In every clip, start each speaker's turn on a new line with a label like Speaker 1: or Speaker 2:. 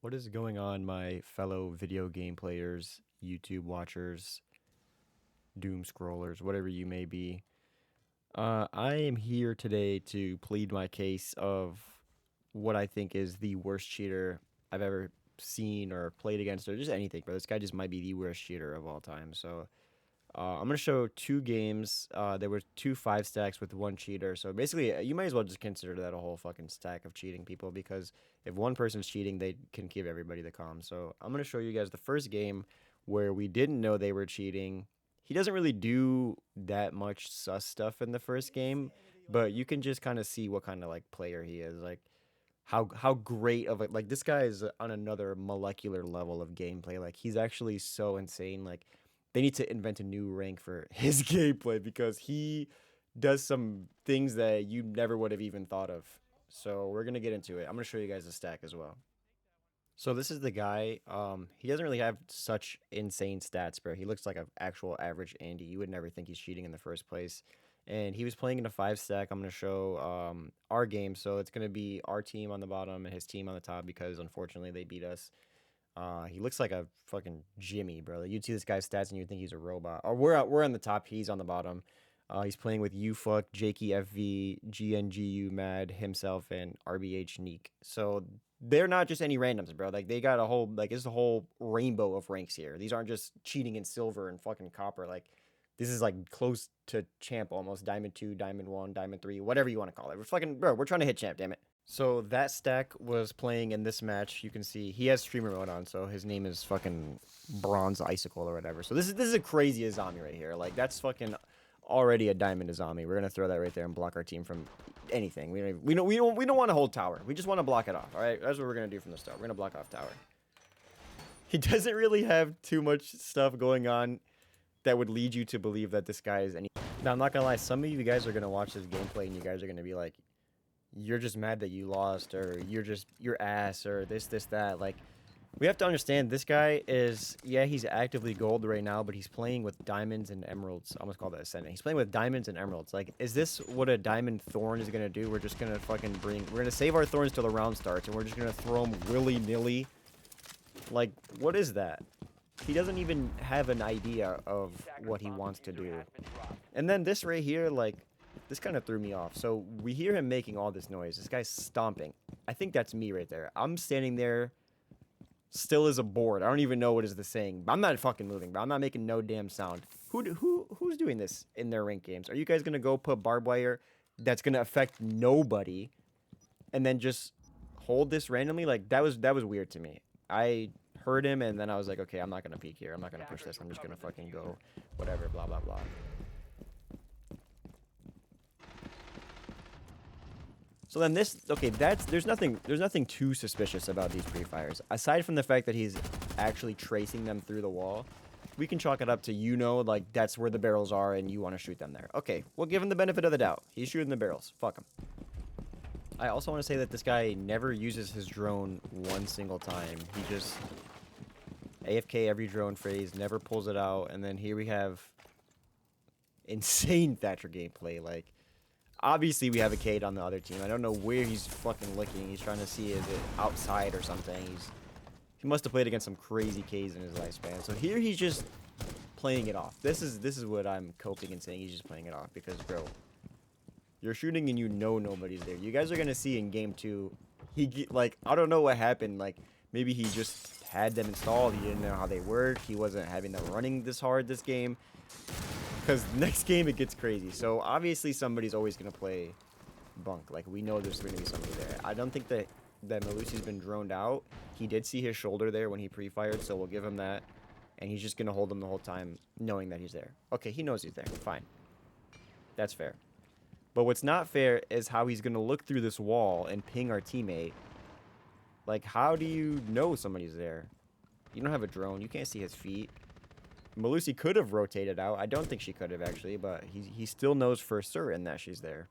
Speaker 1: What is going on, my fellow video game players, YouTube watchers, doom scrollers, whatever you may be? I am here today to plead my case of what I think is the worst cheater I've ever seen or played against, or just anything. But this guy just might be the worst cheater of all time. So I'm gonna show two games. There were two five stacks with one cheater. So basically, you might as well just consider that a whole fucking stack of cheating people because if one person's cheating, they can give everybody the calm. So I'm gonna show you guys the first game where we didn't know they were cheating. He doesn't really do that much sus stuff in the first game, but you can just kind of see what kind of like player he is. Like how great of it. Like this guy is on another molecular level of gameplay. Like he's actually so insane. Like they need to invent a new rank for his gameplay because he does some things that you never would have even thought of. So we're gonna get into it. I'm gonna show you guys the stack as well. So this is the guy. He doesn't really have such insane stats, bro. He looks like an actual average Andy. You would never think he's cheating in the first place. And he was playing in a five stack. I'm gonna show our game. So it's gonna be our team on the bottom and his team on the top because unfortunately they beat us. He looks like a fucking Jimmy, bro. Like, you'd see this guy's stats and you'd think he's a robot. Or we're on the top. He's on the bottom. He's playing with UFuck, Jakey FV, GNGU Mad himself, and RBH Neek. So they're not just any randoms, bro. Like they got a whole it's a whole rainbow of ranks here. These aren't just cheating in silver and fucking copper. Like this is like close to champ almost. Diamond 2, Diamond 1, Diamond 3, whatever you want to call it. We're fucking bro, we're trying to hit champ, damn it. So that stack was playing in this match. You can see he has streamer mode on, so his name is fucking Bronze Icicle or whatever. So this is a crazy Azami right here. Like that's fucking already a diamond Azami. We're gonna throw that right there and block our team from anything. We don't want to hold tower. We just want to block it off. All right, that's what we're gonna do from the start. We're gonna block off tower. He doesn't really have too much stuff going on that would lead you to believe that this guy is any. Now I'm not gonna lie. Some of you guys are gonna watch this gameplay and you guys are gonna be like, you're just mad that you lost, or you're ass, or this, that. Like, we have to understand this guy is, yeah, he's actively gold right now, but he's playing with diamonds and emeralds. I almost called that ascendant. He's playing with diamonds and emeralds. Like, is this what a diamond thorn is gonna do? We're just gonna fucking we're gonna save our thorns till the round starts, and we're just gonna throw them willy-nilly. Like, what is that? He doesn't even have an idea of what he wants to do. And then this right here, like, this kind of threw me off. So we hear him making all this noise. This guy's stomping. I think that's me right there. I'm standing there still as a board. I don't even know what is the saying. I'm not fucking moving, but I'm not making no damn sound. Who's doing this in their ranked games? Are you guys going to go put barbed wire that's going to affect nobody and then just hold this randomly? Like that was weird to me. I heard him and then I was like, okay, I'm not going to peek here. I'm not going to push this. I'm just going to fucking go whatever, blah, blah, blah. So then this, okay, there's nothing too suspicious about these pre-fires. Aside from the fact that he's actually tracing them through the wall, we can chalk it up to, like, that's where the barrels are and you want to shoot them there. Okay, we'll give him the benefit of the doubt. He's shooting the barrels. Fuck him. I also want to say that this guy never uses his drone one single time. He just AFK every drone phase, never pulls it out, and then here we have insane Thatcher gameplay, like, obviously, we have a Cade on the other team. I don't know where he's fucking looking. He's trying to see, is it outside or something? He must have played against some crazy K's in his lifespan. So here he's just playing it off. This is what I'm coping and saying. He's just playing it off because, bro, you're shooting and you know nobody's there. You guys are gonna see in game 2. Like, I don't know what happened. Like, maybe he just had them installed. He didn't know how they work. He wasn't having them running this hard this game. Because next game it gets crazy. So obviously somebody's always going to play bunk. Like we know there's going to be somebody there. I don't think that Malusi's been droned out. He did see his shoulder there when he pre-fired, so we'll give him that. And he's just going to hold him the whole time knowing that he's there. Okay, he knows he's there. Fine. That's fair. But what's not fair is how he's going to look through this wall and ping our teammate. Like, how do you know somebody's there? You don't have a drone. You can't see his feet. Malusi could have rotated out. I don't think she could have, actually, but he still knows for certain that she's there.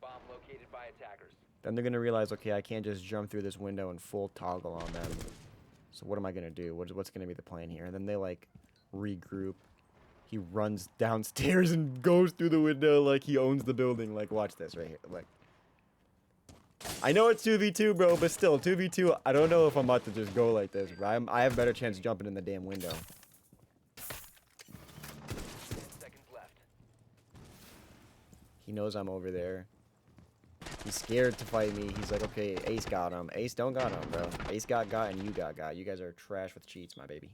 Speaker 2: Bomb located by attackers.
Speaker 1: Then they're going to realize, okay, I can't just jump through this window and full toggle on them. So what am I going to do? What's going to be the plan here? And then they, like, regroup. He runs downstairs and goes through the window like he owns the building. Like, watch this right here. Like, I know it's 2v2, bro, but still, 2v2, I don't know if I'm about to just go like this, bro. I have a better chance jumping in the damn window.
Speaker 2: 10 seconds left.
Speaker 1: He knows I'm over there. He's scared to fight me. He's like, okay, Ace got him. Ace don't got him, bro. Ace got, and you got. You guys are trash with cheats, my baby.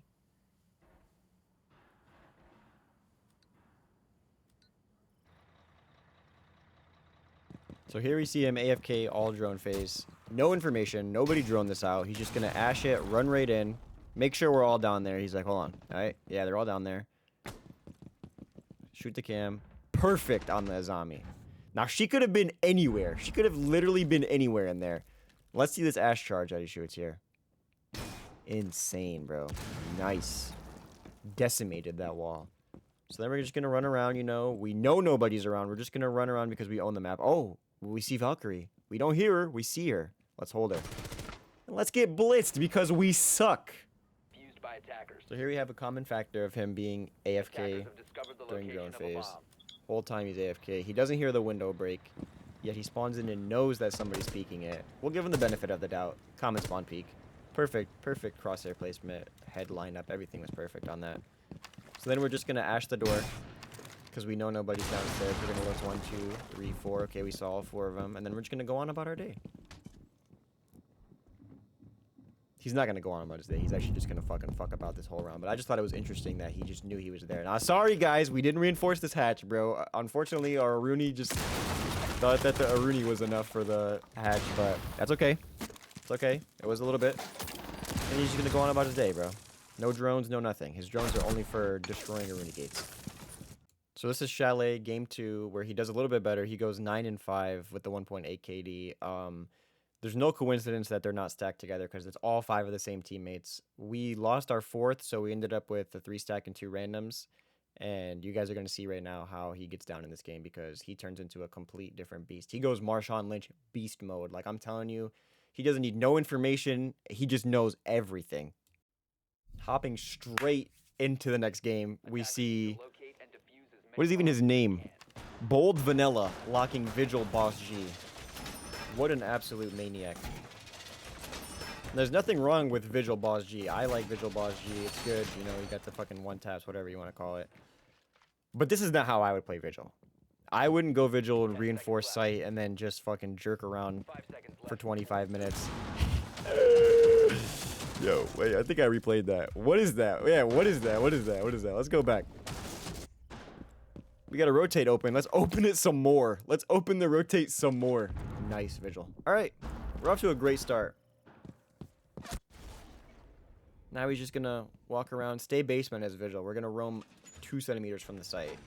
Speaker 1: So here we see him AFK all drone phase. No information. Nobody droned this out. He's just going to ash it, run right in. Make sure we're all down there. He's like, hold on. All right. Yeah, they're all down there. Shoot the cam. Perfect on the Azami. Now, she could have been anywhere. She could have literally been anywhere in there. Let's see this ash charge that he shoots here. Insane, bro. Nice. Decimated that wall. So then we're just going to run around, you know. We know nobody's around. We're just going to run around because we own the map. Oh, we see Valkyrie. We don't hear her. We see her. Let's hold her. And let's get blitzed because we suck.
Speaker 2: Fused by attackers.
Speaker 1: So here we have a common factor of him being AFK
Speaker 2: Attackers have discovered the
Speaker 1: during
Speaker 2: location
Speaker 1: drone
Speaker 2: of a
Speaker 1: phase.
Speaker 2: bomb.
Speaker 1: Whole time he's AFK. He doesn't hear the window break, yet he spawns in and knows that somebody's peeking it. We'll give him the benefit of the doubt. Common spawn peek. Perfect crosshair placement. Head lineup. Everything was perfect on that. So then we're just going to ash the door because we know nobody's downstairs. We're going to look 1, 2, 3, 4. Okay, we saw all 4 of them. And then we're just going to go on about our day. He's not going to go on about his day. He's actually just going to fuck about this whole round. But I just thought it was interesting that he just knew he was there. Now, sorry, guys. We didn't reinforce this hatch, bro. Unfortunately, our Aruni just thought that the Aruni was enough for the hatch. But that's okay. It's okay. It was a little bit. And he's just going to go on about his day, bro. No drones, no nothing. His drones are only for destroying Aruni gates. So this is Shalet, game 2, where he does a little bit better. He goes 9-5 with the 1.8 KD. There's no coincidence that they're not stacked together because it's all 5 of the same teammates. We lost our 4th, so we ended up with a 3 stack and 2 randoms. And you guys are going to see right now how he gets down in this game because he turns into a complete different beast. He goes Marshawn Lynch beast mode. Like, I'm telling you, he doesn't need no information. He just knows everything. Hopping straight into the next game, we see... What is even his name? Bold Vanilla locking Vigil Boss G. What an absolute maniac. There's nothing wrong with Vigil Boss G. I like Vigil Boss G. It's good. You know, you got the fucking one taps, whatever you want to call it. But this is not how I would play Vigil. I wouldn't go Vigil and reinforce sight and then just fucking jerk around for 25 minutes. Yo, wait, I think I replayed that. What is that? Yeah, what is that? What is that? What is that? Let's go back. We gotta rotate open. Let's open it some more. Let's open the rotate some more. Nice, Vigil. All right, we're off to a great start. Now he's just gonna walk around, stay basement as Vigil. We're gonna roam 2 centimeters from the site.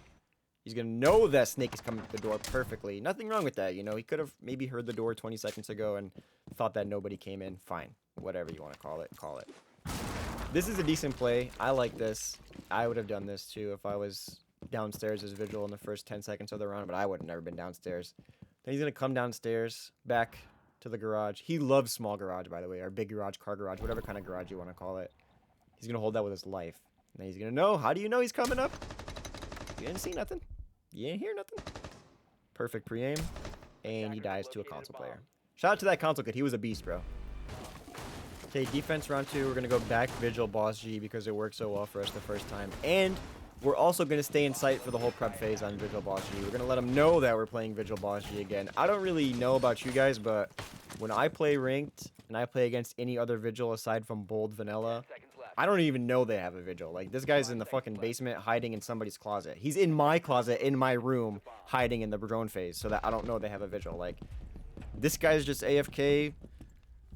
Speaker 1: He's gonna know that Snake is coming to the door perfectly. Nothing wrong with that, you know. He could have maybe heard the door 20 seconds ago and thought that nobody came in. Fine, whatever you want to call it, call it. This is a decent play. I like this. I would have done this too if I was downstairs as Vigil in the first 10 seconds of the round, but I would have never been downstairs. Then he's gonna come downstairs, back to the garage. He loves small garage, by the way, or big garage, car garage, whatever kind of garage you want to call it. He's gonna hold that with his life. And then he's gonna know. How do you know he's coming up? You didn't see nothing. You didn't hear nothing. Perfect pre-aim, and he dies to a console player. Shout out to that console kid. He was a beast, bro. Okay, defense round 2. We're gonna go back Vigil Boss G because it worked so well for us the first time, and we're also going to stay in sight for the whole prep phase on Vigil Boss G. We're going to let them know that we're playing Vigil Boss G again. I don't really know about you guys, but when I play ranked and I play against any other Vigil aside from Bold Vanilla, I don't even know they have a Vigil. Like, this guy's in the fucking basement hiding in somebody's closet. He's in my closet, in my room, hiding in the drone phase so that I don't know they have a Vigil. Like, this guy's just AFK.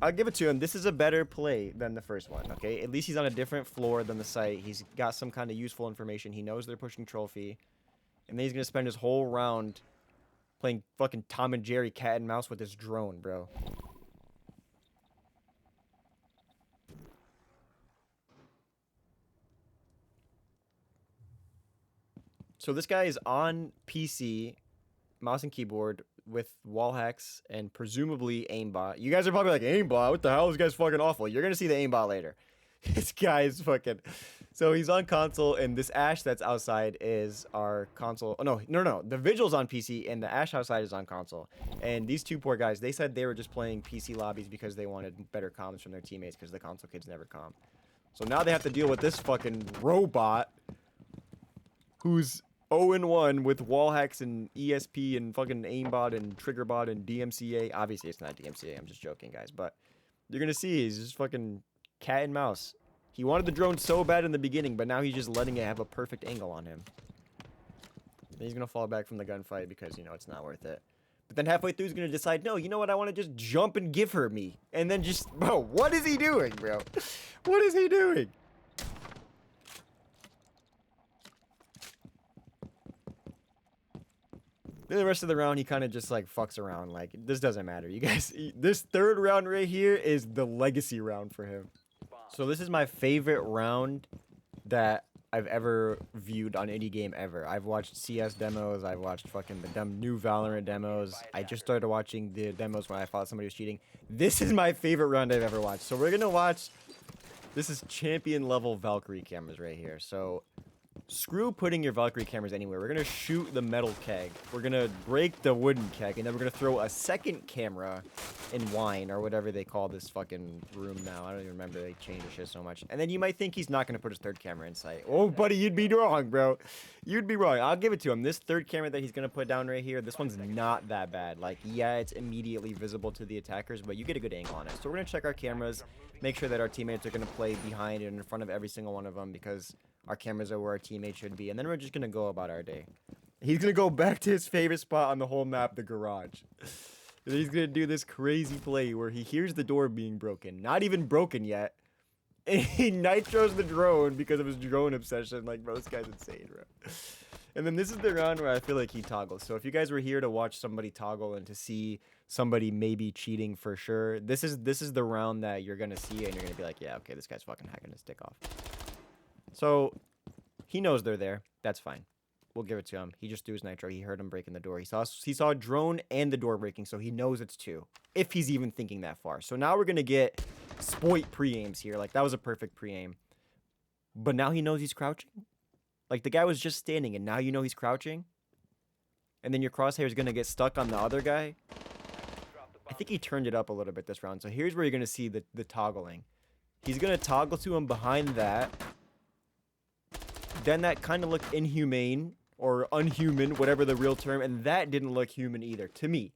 Speaker 1: I'll give it to him. This is a better play than the first one, okay? At least he's on a different floor than the site. He's got some kind of useful information. He knows they're pushing trophy. And then he's going to spend his whole round playing fucking Tom and Jerry cat and mouse with his drone, bro. So this guy is on PC, mouse and keyboard, with wall hacks and presumably aimbot. You guys are probably like, aimbot? What the hell? This guy's fucking awful. You're going to see the aimbot later. This guy is fucking. So he's on console, and this Ash that's outside is our console. Oh, no. The Vigil's on PC, and the Ash outside is on console. And these two poor guys, they said they were just playing PC lobbies because they wanted better comms from their teammates because the console kids never comm. So now they have to deal with this fucking robot who's 0-1 with wall hacks and ESP and fucking aimbot and triggerbot and DMCA. Obviously, it's not DMCA. I'm just joking, guys. But you're going to see he's just fucking cat and mouse. He wanted the drone so bad in the beginning, but now he's just letting it have a perfect angle on him. Then he's going to fall back from the gunfight because, you know, it's not worth it. But then halfway through, he's going to decide, no, you know what? I want to just jump and give her me. And then just, bro, what is he doing, bro? What is he doing? Then the rest of the round, he kind of just, like, fucks around. Like, this doesn't matter. You guys, this third round right here is the legacy round for him. So this is my favorite round that I've ever viewed on any game ever. I've watched CS demos. I've watched fucking the dumb new Valorant demos. I just started watching the demos when I thought somebody was cheating. This is my favorite round I've ever watched. So we're going to watch... This is champion level Valkyrie cameras right here. So screw putting your Valkyrie cameras anywhere. We're going to shoot the metal keg. We're going to break the wooden keg. And then we're going to throw a second camera in wine or whatever they call this fucking room now. I don't even remember. They changed the shit so much. And then you might think he's not going to put his third camera in sight. Oh, buddy, you'd be wrong, bro. You'd be wrong. I'll give it to him. This third camera that he's going to put down right here, this one's not that bad. Like, yeah, it's immediately visible to the attackers, but you get a good angle on it. So we're going to check our cameras, make sure that our teammates are going to play behind and in front of every single one of them because our cameras are where our teammates should be. And then we're just going to go about our day. He's going to go back to his favorite spot on the whole map, the garage. And he's going to do this crazy play where he hears the door being broken. Not even broken yet. And he nitros the drone because of his drone obsession. Like, bro, this guy's insane, bro. And then this is the round where I feel like he toggles. So if you guys were here to watch somebody toggle and to see somebody maybe cheating for sure, this is the round that you're going to see and you're going to be like, yeah, okay, this guy's fucking hacking his dick off. So he knows they're there. That's fine. We'll give it to him. He just threw his nitro. He heard him breaking the door. He saw a drone and the door breaking, so he knows it's two. If he's even thinking that far. So now we're going to get spoit pre-aims here. Like, that was a perfect pre-aim. But now he knows he's crouching. Like, the guy was just standing, and now you know he's crouching. And then your crosshair is going to get stuck on the other guy. I think he turned it up a little bit this round. So here's where you're going to see the toggling. He's going to toggle to him behind that. Then that kind of looked inhumane. Or unhuman, whatever the real term, and that didn't look human either, to me.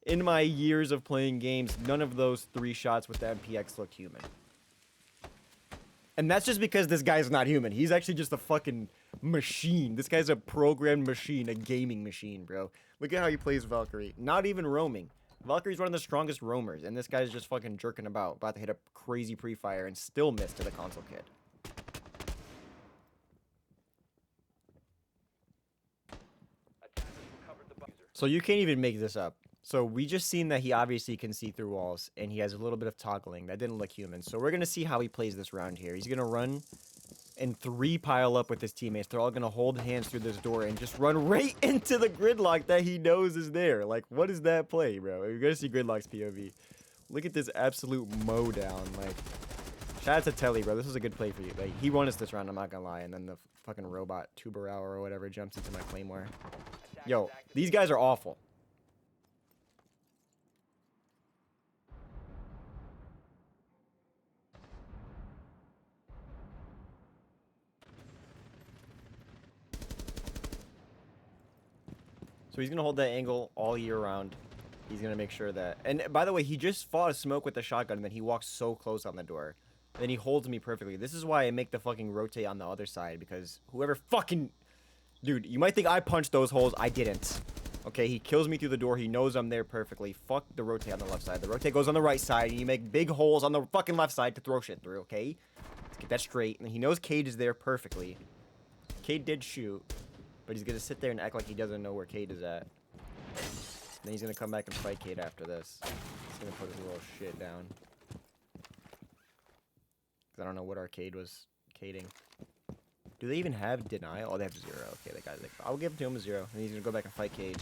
Speaker 1: In my years of playing games, none of those 3 shots with the MPX looked human. And that's just because this guy's not human. He's actually just a fucking machine. This guy's a programmed machine, a gaming machine, bro. Look at how he plays Valkyrie. Not even roaming. Valkyrie's one of the strongest roamers, and this guy's just fucking jerking about to hit a crazy pre-fire and still miss to the console kid. So you can't even make this up. So we just seen that he obviously can see through walls, and he has a little bit of toggling. That didn't look human. So we're going to see how he plays this round here. He's going to run and 3 pile up with his teammates. They're all going to hold hands through this door and just run right into the gridlock that he knows is there. Like, what is that play, bro? You're going to see gridlock's POV. Look at this absolute mow down. Like, shout out to Telly, bro. This was a good play for you. Like, he won us this round, I'm not going to lie. And then the fucking robot, Tuberau or whatever, jumps into my claymore. Yo, these guys are awful. So he's going to hold that angle all year round. He's going to make sure that... And by the way, he just fought a smoke with the shotgun, and then he walks so close on the door. Then he holds me perfectly. This is why I make the fucking rotate on the other side, because whoever fucking... Dude, you might think I punched those holes. I didn't. Okay, he kills me through the door. He knows I'm there perfectly. Fuck the rotate on the left side. The rotate goes on the right side, and you make big holes on the fucking left side to throw shit through, okay? Let's get that straight. And he knows Cade is there perfectly. Cade did shoot, but he's going to sit there and act like he doesn't know where Cade is at. Then he's going to come back and fight Cade after this. He's going to put his little shit down. Because I don't know what arcade was cading. Do they even have denial? Oh, they have 0. Okay, that guy's like, I'll give it to him a 0. And he's going to go back and fight Cade.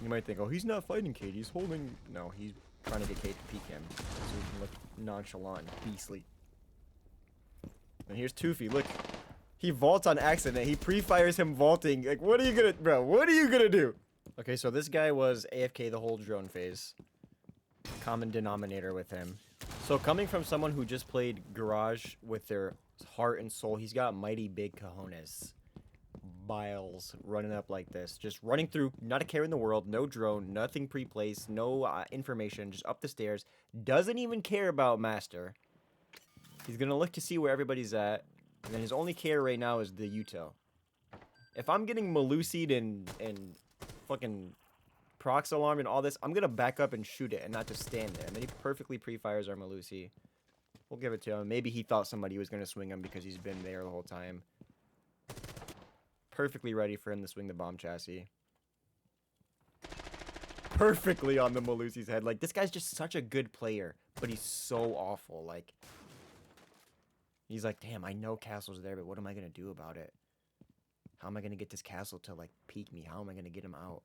Speaker 1: You might think, oh, he's not fighting Cade. He's holding... No, he's trying to get Kate to peek him so he can look nonchalant, beastly. And here's Toofy. Look, he vaults on accident. He pre-fires him vaulting. Like, what are you gonna, bro? What are you gonna do? Okay, so this guy was AFK the whole drone phase. Common denominator with him. So coming from someone who just played Garage with their heart and soul, he's got mighty big cojones. Biles running up like this, just running through, not a care in the world, no drone, nothing pre-placed, no information, just up the stairs, doesn't even care about master. He's gonna look to see where everybody's at, and then his only care right now is the util. If I'm getting Malusi'd and fucking prox alarm and all this, I'm gonna back up and shoot it and not just stand there. And then he perfectly pre-fires our Malusi. We'll give it to him. Maybe he thought somebody was gonna swing him because he's been there the whole time. Perfectly ready for him to swing the bomb chassis. Perfectly on the Malusi's head. Like, this guy's just such a good player, but he's so awful. Like, he's like, damn, I know castle's there, but what am I gonna do about it? How am I gonna get this castle to, like, peek me? How am I gonna get him out?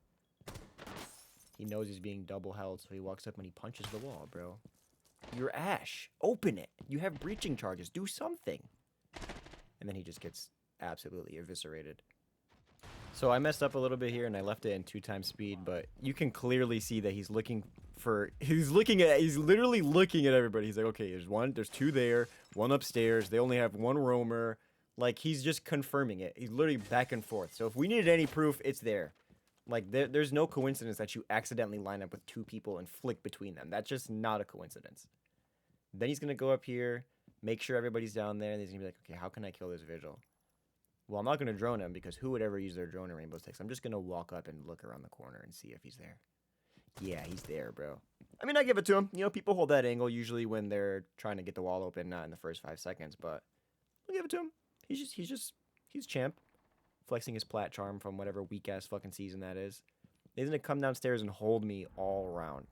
Speaker 1: He knows he's being double held, so he walks up and he punches the wall, bro. You're Ash. Open it. You have breaching charges. Do something. And then he just gets absolutely eviscerated. So I messed up a little bit here and I left it in 2x speed, but you can clearly see that he's looking for, he's literally looking at everybody. He's like, okay, there's two there, one upstairs. They only have one roamer. Like, he's just confirming it. He's literally back and forth. So if we needed any proof, it's there. Like, there's no coincidence that you accidentally line up with two people and flick between them. That's just not a coincidence. Then he's going to go up here, make sure everybody's down there, and he's going to be like, okay, how can I kill this vigil? Well, I'm not going to drone him because who would ever use their drone in Rainbow Six? I'm just going to walk up and look around the corner and see if he's there. Yeah, he's there, bro. I mean, I give it to him. You know, people hold that angle usually when they're trying to get the wall open, not in the first 5 seconds, but I'll give it to him. He's champ. Flexing his plat charm from whatever weak-ass fucking season that is. He's going to come downstairs and hold me all around.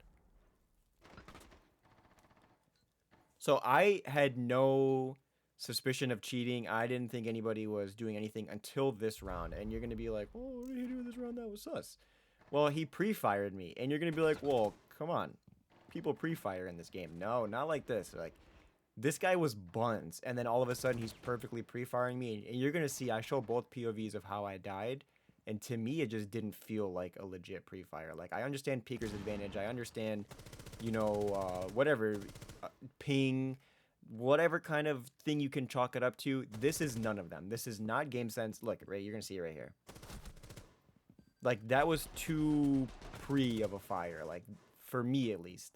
Speaker 1: So I had no suspicion of cheating. I didn't think anybody was doing anything until this round. And you're going to be like, oh, what did he do this round? That was sus. Well, he pre-fired me. And you're going to be like, well, come on. People pre-fire in this game. No, not like this. Like, this guy was buns. And then all of a sudden, he's perfectly pre-firing me. And you're going to see, I show both POVs of how I died. And to me, it just didn't feel like a legit pre-fire. Like, I understand Peeker's advantage. I understand, you know, whatever, ping, whatever kind of thing you can chalk it up to. This is none of them. This is not game sense. Look, right, you're going to see it right here. Like, that was too pre of a fire, like, for me at least.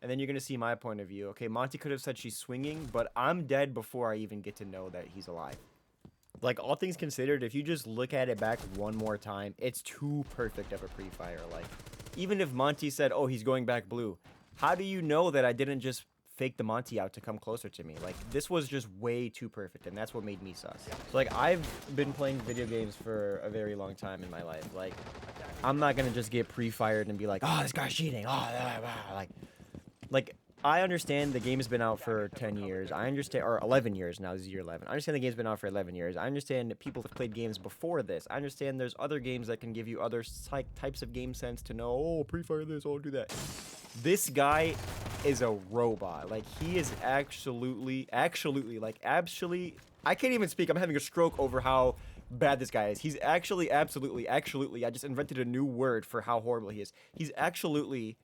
Speaker 1: And then you're going to see my point of view. Okay, Monty could have said she's swinging, but I'm dead before I even get to know that he's alive. Like, all things considered, if you just look at it back one more time, it's too perfect of a pre-fire. Like, even if Monty said, oh, he's going back blue, how do you know that I didn't just fake the Monty out to come closer to me? Like, this was just way too perfect, and that's what made me sus. So, like, I've been playing video games for a very long time in my life. Like, I'm not gonna just get pre-fired and be like, oh, this guy's cheating. Oh, like, I understand the game has been out for 10 years. I understand, or 11 years now. This is year 11. I understand the game's been out for 11 years. I understand that people have played games before this. I understand there's other games that can give you other types of game sense to know, oh, pre-fire this, oh, do that. This guy is a robot. Like, he is absolutely, I can't even speak. I'm having a stroke over how bad this guy is. He's actually, absolutely, I just invented a new word for how horrible he is. He's absolutely,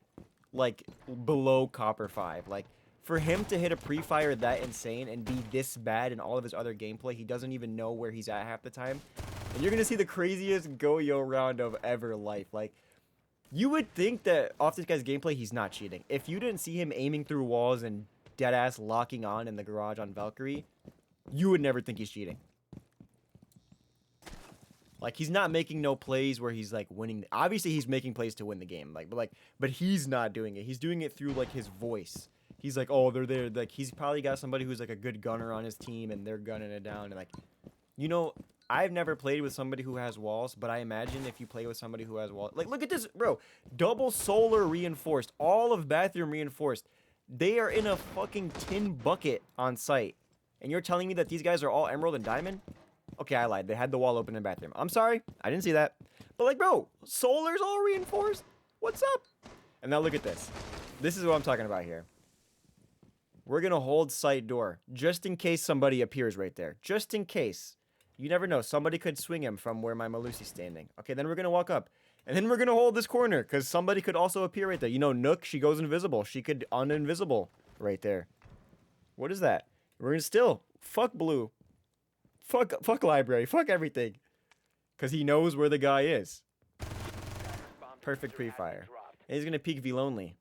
Speaker 1: like, below Copper 5. Like, for him to hit a pre-fire that insane and be this bad in all of his other gameplay, he doesn't even know where he's at half the time. And you're gonna see the craziest go-yo round of ever life. Like, you would think that off this guy's gameplay, he's not cheating. If you didn't see him aiming through walls and deadass locking on in the garage on Valkyrie, you would never think he's cheating. Like, he's not making no plays where he's, like, winning. Obviously, he's making plays to win the game. But he's not doing it. He's doing it through, like, his voice. He's like, oh, they're there. Like, he's probably got somebody who's, like, a good gunner on his team, and they're gunning it down. And, like, you know, I've never played with somebody who has walls, but I imagine if you play with somebody who has walls. Like, look at this, bro. Double solar reinforced. All of bathroom reinforced. They are in a fucking tin bucket on site. And you're telling me that these guys are all emerald and diamond? Okay, I lied. They had the wall open in the bathroom. I'm sorry. I didn't see that. But, like, bro, solar's all reinforced? What's up? And now look at this. This is what I'm talking about here. We're going to hold site door just in case somebody appears right there. Just in case. You never know. Somebody could swing him from where my Malusi's standing. Okay, then we're going to walk up. And then we're going to hold this corner because somebody could also appear right there. You know, Nook, she goes invisible. She could uninvisible right there. What is that? We're going to still. Fuck blue. Fuck library. Fuck everything. Because he knows where the guy is.
Speaker 2: Bomb
Speaker 1: Perfect
Speaker 2: diffuser has been
Speaker 1: pre-fire.
Speaker 2: dropped.
Speaker 1: And he's going to peek V lonely.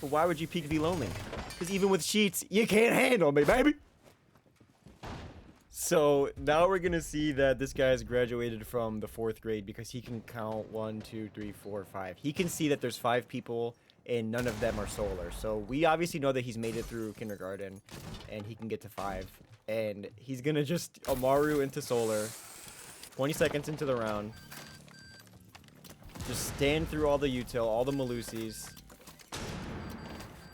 Speaker 1: But why would you peek V lonely? Because even with cheats, you can't handle me, baby. So now we're gonna see that this guy's graduated from the 4th grade because he can count 1, 2, 3, 4, 5. He can see that there's 5 people and none of them are solar. So we obviously know that he's made it through kindergarten and he can get to 5. And he's gonna just Amaru into solar. 20 seconds into the round. Just stand through all the util, all the Malusis.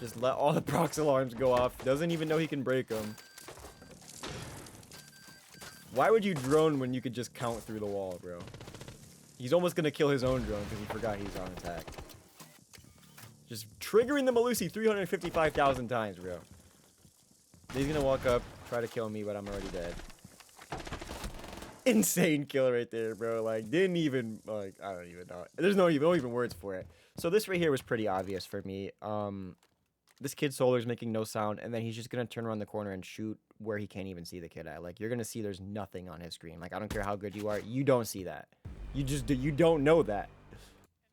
Speaker 1: Just let all the prox alarms go off. Doesn't even know he can break them. Why would you drone when you could just count through the wall, bro? He's almost gonna kill his own drone because he forgot he's on attack. Just triggering the Malusi 355,000 times, bro. He's gonna walk up, try to kill me, but I'm already dead. Insane kill right there, bro. Like, didn't even, like, I don't even know. There's no even words for it. So this right here was pretty obvious for me. This kid Solar's making no sound, and then he's just gonna turn around the corner and shoot where he can't even see the kid at. Like, you're gonna see there's nothing on his screen. Like, I don't care how good you are, you don't see that. You don't know that.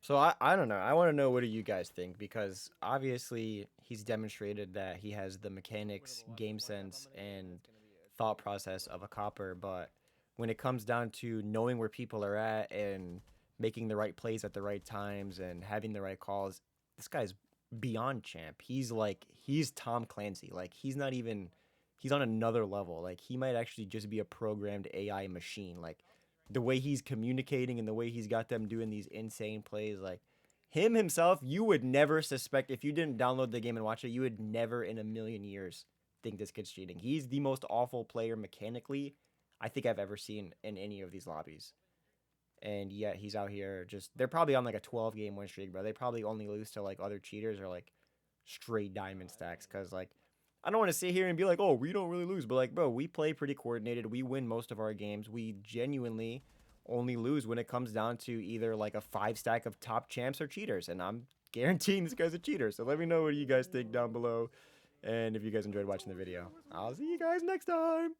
Speaker 1: So I don't know. I want to know, what do you guys think? Because obviously he's demonstrated that he has the mechanics, game sense, and thought process of a copper. But when it comes down to knowing where people are at and making the right plays at the right times and having the right calls, this guy's beyond champ. He's Tom Clancy. Like, he's not even, he's on another level. Like, he might actually just be a programmed AI machine. Like, the way he's communicating and the way he's got them doing these insane plays, like, him himself, you would never suspect, if you didn't download the game and watch it, you would never in a million years think this kid's cheating. He's the most awful player mechanically I think I've ever seen in any of these lobbies. And yet he's out here just, they're probably on like a 12 game win streak, bro. They probably only lose to like other cheaters or like straight diamond stacks. Cause like, I don't want to sit here and be like, oh, we don't really lose. But like, bro, we play pretty coordinated. We win most of our games. We genuinely only lose when it comes down to either like a 5 stack of top champs or cheaters. And I'm guaranteeing this guy's a cheater. So let me know what you guys think down below. And if you guys enjoyed watching the video, I'll see you guys next time.